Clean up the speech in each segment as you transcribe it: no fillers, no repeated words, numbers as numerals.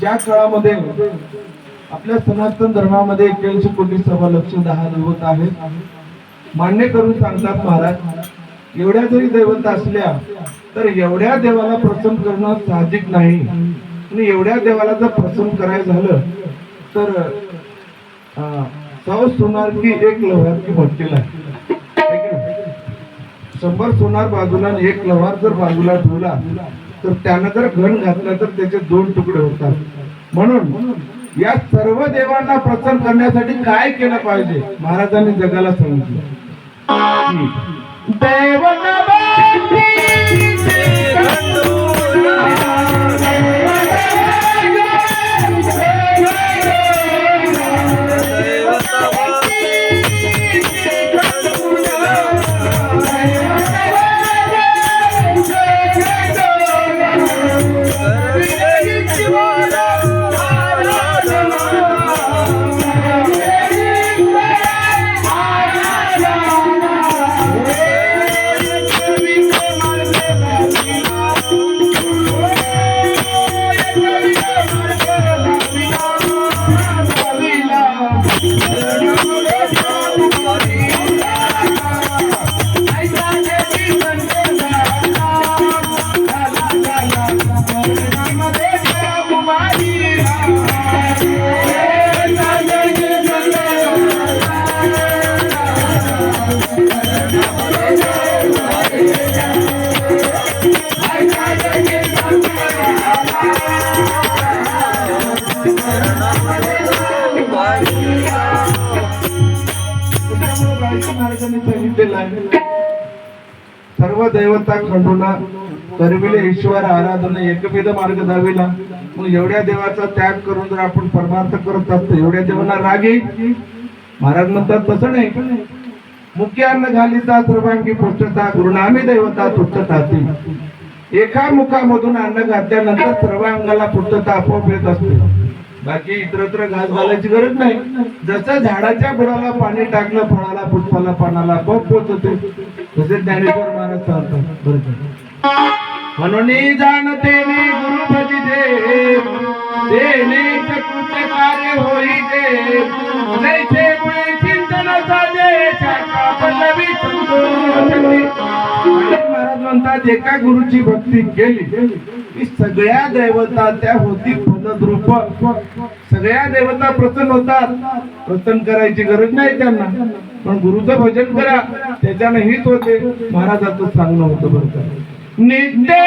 ज्या काळामध्ये आपल्या सनातन धर्मामध्ये 81 कोटी सव्वा लक्ष 10 दैवत आहेत मान्य करून सांगतात महाराज एवढ्या जरी दैवत असल्या तर एवढ्या देवाला प्रसन्न करणं साहजिक नाही आणि एवढ्या देवाला जर प्रसन्न करायचं झालं तर 100 सोनार की 1 लोहार की भट्टीला 100 सोनार बाजूला आणि 1 लोहार जर बाजूला ठेवला तर त्यानं जर घण घातला तर त्याचे 2 तुकडे होतात। म्हणून या सर्व देवांना प्रसन्न करण्यासाठी काय केलं पाहिजे महाराजांनी जगाला सांगितलं सर्व दैवता खंडूना करविले ईश्वर आराधना एकविध मार्ग दाविला। मग एवढ्या देवाचा त्याग करून जर आपण परमार्थ करत असतो एवढ्या देवांना राग येईल महाराज म्हणतात तसं नाही। मुख्य अन्न घालीता सर्वांगी पुष्टता गुरुनामी दैवता तुष्टताती। एका मुखामधून अन्न घातल्यानंतर सर्व अंगाला पुष्टता आपोआप येत असते। बाकी इतरत्र घास घालायची गरज नाही। जसं झाडाच्या बुडाला पाणी टाकलं फळाला पुष्पाला पानाला आपोआप पोचते तसे ज्ञानेश्वर महाराज सांगतात म्हणून जाणते गुरु भजिते देणे कृत्य कार्य होईते जैसे मुळे चिंतन साधे चाका पल्लवी महाराज म्हणतात एका गुरुची भक्ती केली की सगळ्या देवता त्या होती फलद्रूप। सगळ्या देवता प्रसन्न होतात। प्रसन्न करायची गरज नाही त्यांना पण गुरुचं भजन करा त्याच्याने हित होते महाराजाचं सांगणं होतं बरं का नित्य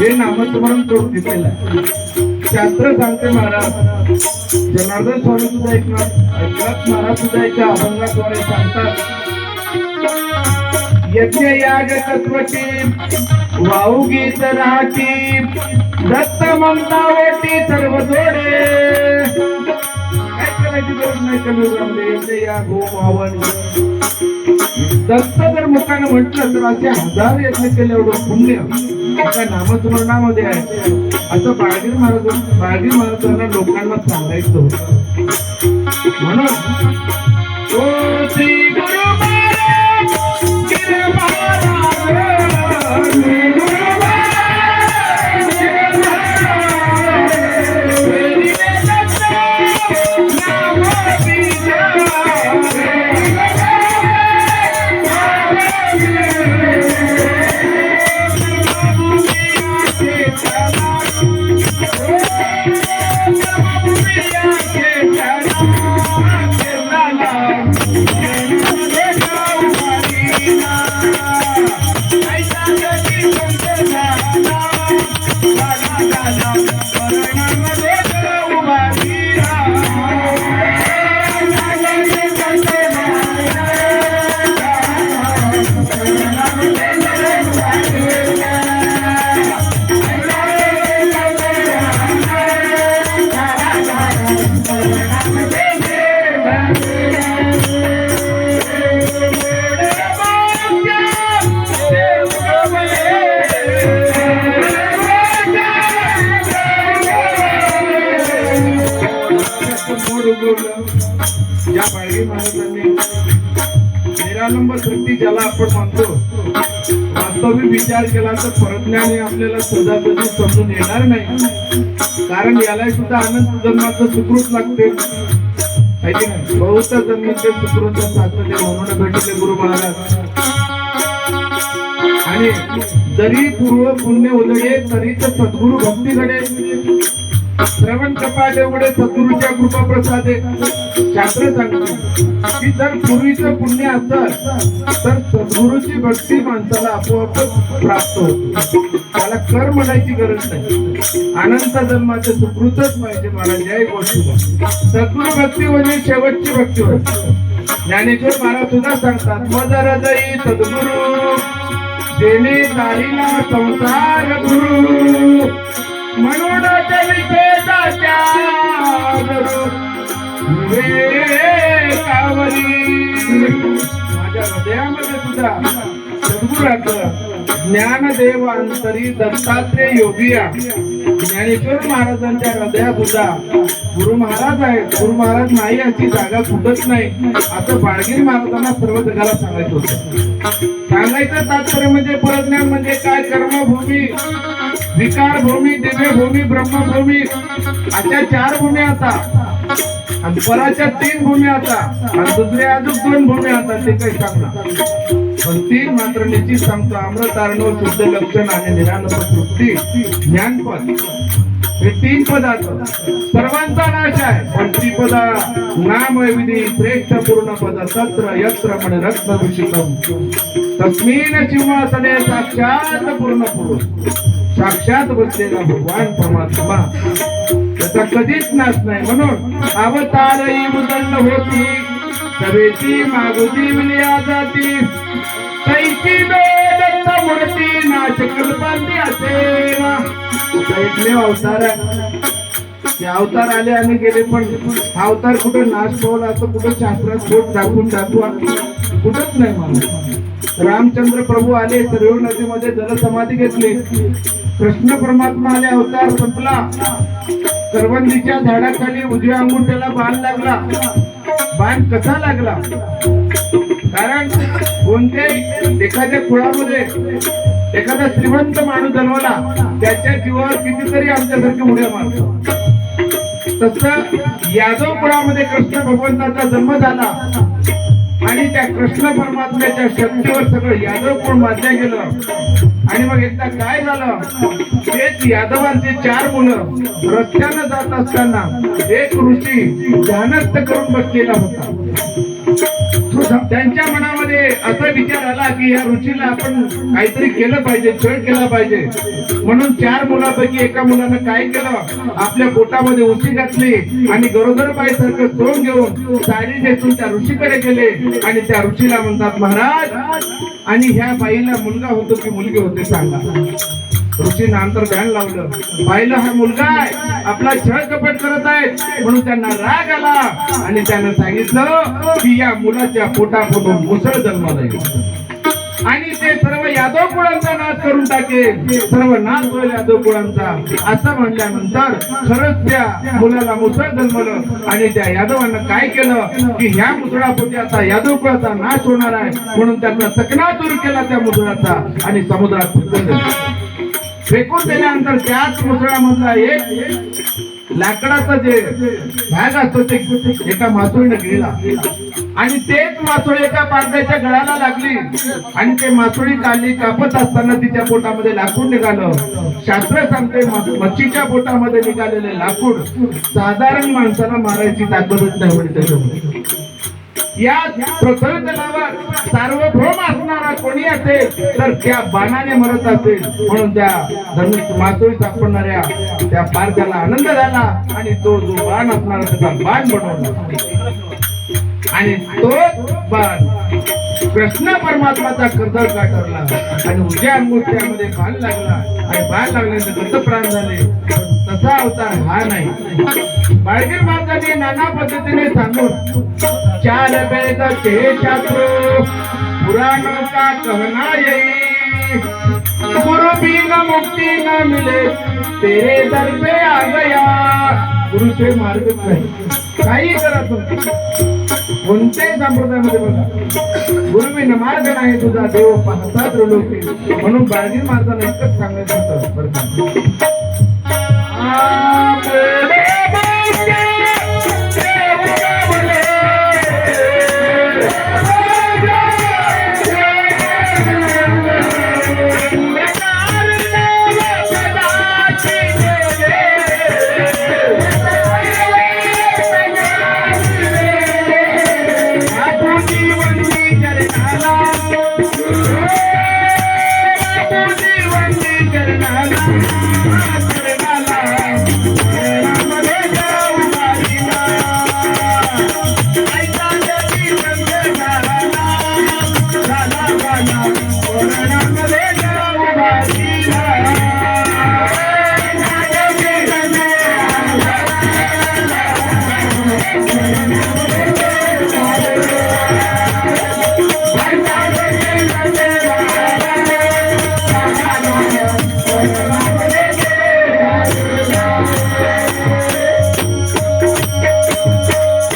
हे नामस्मरण करून घेतलेलं आहे। शास्त्र सांगते महाराज जनार्दन स्वामी सुद्धा ऐकनाथ महाराज सुद्धा एका अभंगाद्वारे सांगतात यज्ञ याग तत्वची वाहू गीत राहती दत्त ममता ओटी सर्व जोडे काय करायची गरज नाही कलियुगामध्ये यज्ञ याग होम हवन दत्त जर मुखाने म्हटलं तर असे 1000 यज्ञ केले एवढं पुण्य त्या नामस्मरणामध्ये आहे असं बाळगीर महाराजांना लोकांना सांगायचं होतं. म्हणून ओ श्री गुरु महाराज, गिर महाराज, श्री गुरु महाराज, गिर महाराज, तेरी नाम बीजा, या बाळगी महाराजांनी निरालंब सृष्टी ज्याला आपण म्हणतो, वास्तविक विचार केला तर परज्ञाने आपल्याला सहजासहजी समजून येणार नाही. कारण याला सुद्धा अनंत जन्माचं सुकृत लागते. माहिती नाही बहुत जन्माचे सुकृत साधते म्हणून भेटले गुरु महाराज. आणि जरी पूर्व पुण्य उदये तरीच सद्गुरु भक्ती घडे. श्रवण कपाट एवढे सद्गुरूच्या कृपा प्रसादे. शास्त्र सांगते की जर पूर्वीचं पुण्य असेल तर सद्गुरूची भक्ती माणसाला आपोआपच प्राप्त होते. त्याला कर म्हणायची गरज नाही. अनंत जन्माचे सुकृतच पाहिजे महाराज. या गोष्टीला सद्गुरू भक्ती म्हणजे शेवटची भक्ती होती. ज्ञानेश्वर महाराज सुद्धा सांगतात मज हृदयी सद्गुरू देणे चालीला संसार गुरु म्हणून चलिते जात्या माझ्या हृदयामध्ये सुद्धा सद्गुराचं ज्ञानदेव अंतरी दत्तात्रेय योगिया ज्ञानेश्वर महाराजांच्या हृदयात सुद्धा गुरु महाराज आहेत. गुरु महाराज नाही अशी जागा कुठंच नाही असं बाळगीर महाराजांना सर्व जगाला सांगायचं होतं. सांगायचं तात्पर्य म्हणजे परज्ञान म्हणजे काय, कर्मभूमी, विकार भूमी, दिव्य भूमी, ब्रह्मभूमी अशा 4 भूमी आता आणि पराच्या 3 भूमी आता आणि दुसऱ्या अजून 2 भूमी आता. ते काही सांगणार पण 3 मात्र निश्चित सांगतो. अमृत अर्णव, शुद्ध लक्षण आणि निरानंद तृप्ती, ज्ञानपद हे 3 पदार्थ सर्वांचा नाश आहे. पण त्रिपदा नाम विधी श्रेष्ठ पूर्ण पद सत्र यत्र म्हणे रत्नभूषितम तस्मिन सिंहासने साक्षात पूर्ण पुरुष. साक्षात बसलेला भगवान परमात्मा त्याचा कधीच नाश नाही. म्हणून अवतारही मुदंड होती सवेची मागुती विलिया जाती तैची दत्त मूर्ती नाश कल्पांती असेना. ऐकले अवतार ते अवतार आले आणि गेले पण अवतार कुठे नाश पावला असं कुठं शास्त्रात शोध दाखवा कुठंच नाही. मला रामचंद्र प्रभू आले सरयू नदीमध्ये जलसमाधी घेतली. कृष्ण परमात्मा आले अवतार संपला. करवंदीच्या झाडाखाली उजव्या अंगुठ्याला बाण लागला. बाण कसा लागला कारण कोणत्याही एखाद्या कुळामध्ये एखादा श्रीमंत माणूस जन्मला त्याच्या जीवावर कितीतरी आमच्यासारखे उड्या मारतो. तसं यादव कुळामध्ये कृष्ण भगवंताचा जन्म झाला आणि त्या कृष्ण परमात्म्याच्या शक्तीवर सगळं यादव कुळ मानलं गेलं. आणि मग एकदा काय झालं तेच यादवांचे 4 मुलं रस्त्यानं जात असताना एक ऋषी ध्यानस्थ करून बसलेला होता. त्यांच्या मनामध्ये असा विचार आला की या ऋषीला आपण काहीतरी केलं पाहिजे, छळ केला पाहिजे. म्हणून 4 मुलापैकी एका मुलानं काय केलं आपल्या पोटामध्ये उशी घातली आणि गरोदर बाईसारखं सोंग घेऊन साडी नेसून त्या ऋषीकडे गेले आणि त्या ऋषीला म्हणतात महाराज आणि ह्या बाईला मुलगा होतो की मुलगी होते सांगा. ऋषीनं अंतर ध्यान लावलं, पाहिलं हा मुलगा आहे आपला छळ कपट करत आहे. म्हणून त्यांना राग आला आणि त्यानं सांगितलं की या मुलाच्या पोटामधून मुसळ जन्माला येईल. आणि ते सर्व यादव कुळांचा नाश करून टाकेल, सर्व नाश होईल यादव कुळांचा असं म्हणल्यानंतर खरंच त्या मुलाला मुसळ जन्मलं आणि त्या यादवांना काय केलं की ह्या मुसळापोटी आता यादव कुळाचा नाश होणार आहे म्हणून त्याचा चकना दूर केला त्या मुसळाचा आणि समुद्रात फेकून दिल्यानंतर त्याच मुसळामधला एक लाकडाचा जे भाग असतो ते एका मासोळीने गिळला आणि तेच मासोळी एका पारध्याच्या गळाला लागली आणि ते मासोळी काढली, कापत असताना तिच्या पोटामध्ये लाकूड निघालं. शास्त्र सांगते मच्छीच्या पोटामध्ये निघालेले लाकूड साधारण माणसाला मारायची ताकदच नाही म्हणजे त्याच्यामध्ये. या पृथ्वी तलावर सार्वभौम असणारा कोणी असेल तर त्या बाणाने मरत असेल म्हणून त्या धनुष मासोळी सापडणाऱ्या त्या पारध्याला आनंद झाला आणि तो जो बाण असणारा त्याचा बाण बनवला आणि तो बाण कृष्ण परमात्माचा कर्दळ काढला आणि उद्या अंगुठ्यामध्ये बाण लागला आणि बाण लागल्यानंतर दत्त प्राण झाले. तसा अवतार हा नाही. बाळगीर महाराजांनी नाना पद्धतीने सांगून चार वेद के शास्त्र पुराण का कहना यही गुरु बिन मुक्ति न मिले तेरे दर पे आ गया. गुरु से मार्गच नाही. काही करा तुम्ही कोणत्याही संप्रदायामध्ये बघा गुरु बिन मार्ग नाही तुझा देव पाहतात लोके. म्हणून बाळगीर महाराजांना एकच सांगायचं होतं